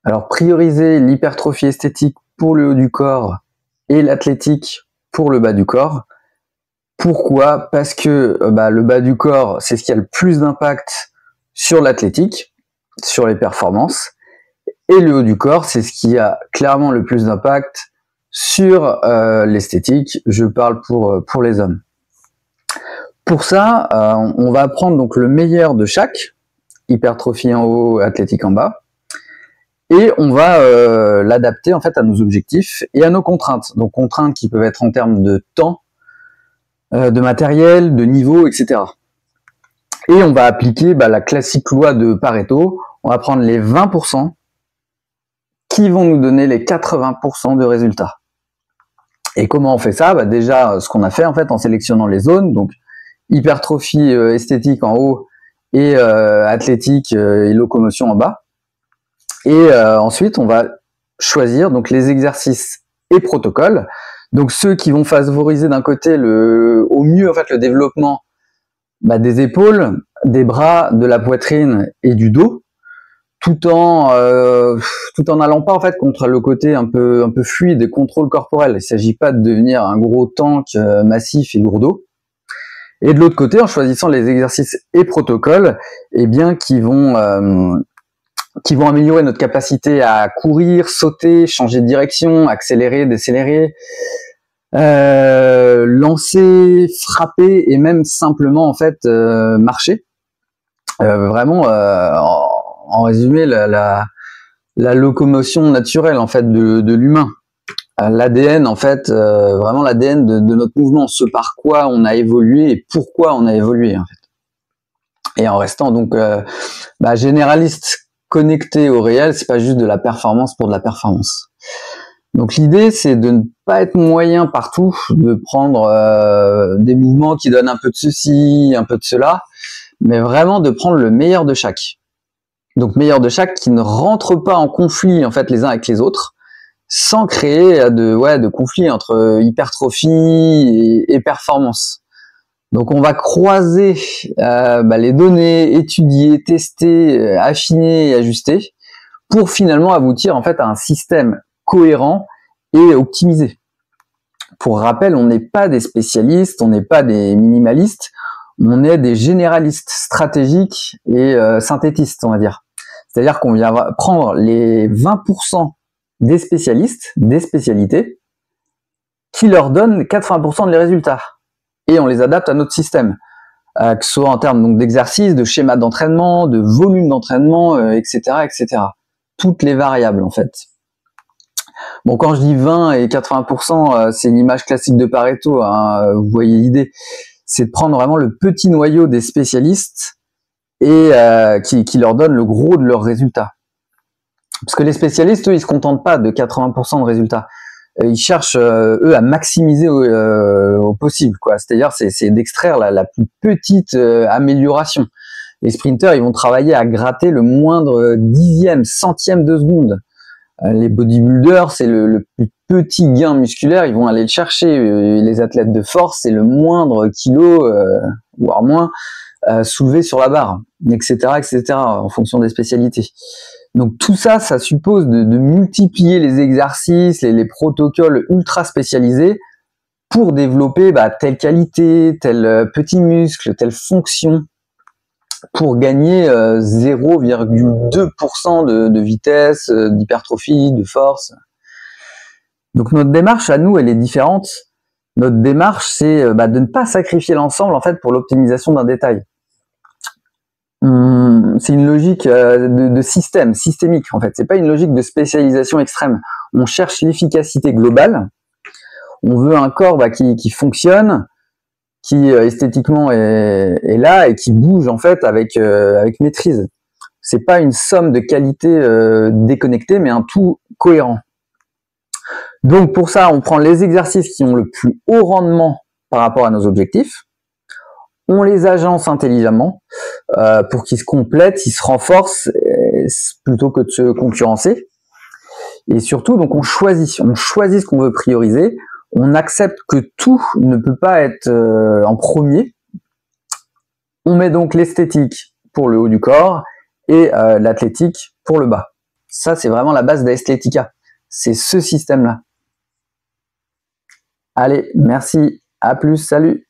Alors, prioriser l'hypertrophie esthétique pour le haut du corps et l'athlétique pour le bas du corps. Pourquoi? Parce que le bas du corps, c'est ce qui a le plus d'impact sur l'athlétique, sur les performances, et le haut du corps, c'est ce qui a clairement le plus d'impact sur l'esthétique. Je parle pour les hommes. Pour ça, on va prendre donc le meilleur de chaque, hypertrophie en haut, athlétique en bas, et on va l'adapter en fait à nos objectifs et à nos contraintes. Donc contraintes qui peuvent être en termes de temps, de matériel, de niveau, etc. Et on va appliquer la classique loi de Pareto. On va prendre les 20% qui vont nous donner les 80% de résultats. Et comment on fait ça? Déjà, ce qu'on a fait en fait en sélectionnant les zones, donc hypertrophie esthétique en haut et athlétique et locomotion en bas. Et ensuite, on va choisir donc les exercices et protocoles. Donc ceux qui vont favoriser d'un côté au mieux en fait le développement des épaules, des bras, de la poitrine et du dos, tout en n'allant pas en fait contre le côté un peu fluide et contrôle corporel. Il ne s'agit pas de devenir un gros tank massif et lourdeau. Et de l'autre côté, en choisissant les exercices et protocoles, qui vont améliorer notre capacité à courir, sauter, changer de direction, accélérer, décélérer, lancer, frapper et même simplement en fait marcher. Vraiment, en résumé, la locomotion naturelle en fait de l'humain. L'ADN en fait, vraiment l'ADN de notre mouvement, ce par quoi on a évolué et pourquoi on a évolué en fait. Et en restant donc généraliste, connecté au réel, c'est pas juste de la performance pour de la performance. Donc l'idée c'est de ne pas être moyen partout, de prendre des mouvements qui donnent un peu de ceci, un peu de cela, mais vraiment de prendre le meilleur de chaque. Donc meilleur de chaque qui ne rentre pas en conflit en fait les uns avec les autres, sans créer de conflit entre hypertrophie et performance. Donc on va croiser les données, étudier, tester, affiner et ajuster pour finalement aboutir en fait à un système cohérent et optimisé. Pour rappel, on n'est pas des spécialistes, on n'est pas des minimalistes, on est des généralistes stratégiques et synthétistes, on va dire. C'est-à-dire qu'on vient prendre les 20% des spécialistes, des spécialités, qui leur donnent 80% des résultats. Et on les adapte à notre système, que ce soit en termes donc d'exercice, de schéma d'entraînement, de volume d'entraînement, etc., etc. Toutes les variables, en fait. Bon, quand je dis 20 et 80%, c'est une image classique de Pareto, hein, vous voyez l'idée. C'est de prendre vraiment le petit noyau des spécialistes et qui leur donne le gros de leurs résultats. Parce que les spécialistes, eux, ils se contentent pas de 80% de résultats. Ils cherchent, eux, à maximiser au possible, quoi. C'est-à-dire, c'est d'extraire la plus petite amélioration. Les sprinters, ils vont travailler à gratter le moindre dixième, centième de seconde. Les bodybuilders, c'est le plus petit gain musculaire, ils vont aller le chercher. Les athlètes de force, c'est le moindre kilo, voire moins, soulevé sur la barre, etc., etc., en fonction des spécialités. Donc tout ça, ça suppose de multiplier les exercices, les protocoles ultra spécialisés pour développer telle qualité, tel petit muscle, telle fonction, pour gagner 0,2% de vitesse, d'hypertrophie, de force. Donc notre démarche à nous, elle est différente. Notre démarche, c'est de ne pas sacrifier l'ensemble en fait pour l'optimisation d'un détail. C'est une logique de système, systémique en fait. C'est pas une logique de spécialisation extrême. On cherche l'efficacité globale. On veut un corps qui fonctionne, qui esthétiquement est là et qui bouge en fait avec maîtrise. C'est pas une somme de qualités déconnectées, mais un tout cohérent. Donc pour ça, on prend les exercices qui ont le plus haut rendement par rapport à nos objectifs. On les agence intelligemment pour qu'ils se complètent, ils se renforcent plutôt que de se concurrencer. Et surtout, donc on choisit ce qu'on veut prioriser. On accepte que tout ne peut pas être en premier. On met donc l'esthétique pour le haut du corps et l'athlétique pour le bas. Ça, c'est vraiment la base d'Aesthetica. C'est ce système-là. Allez, merci. À plus. Salut.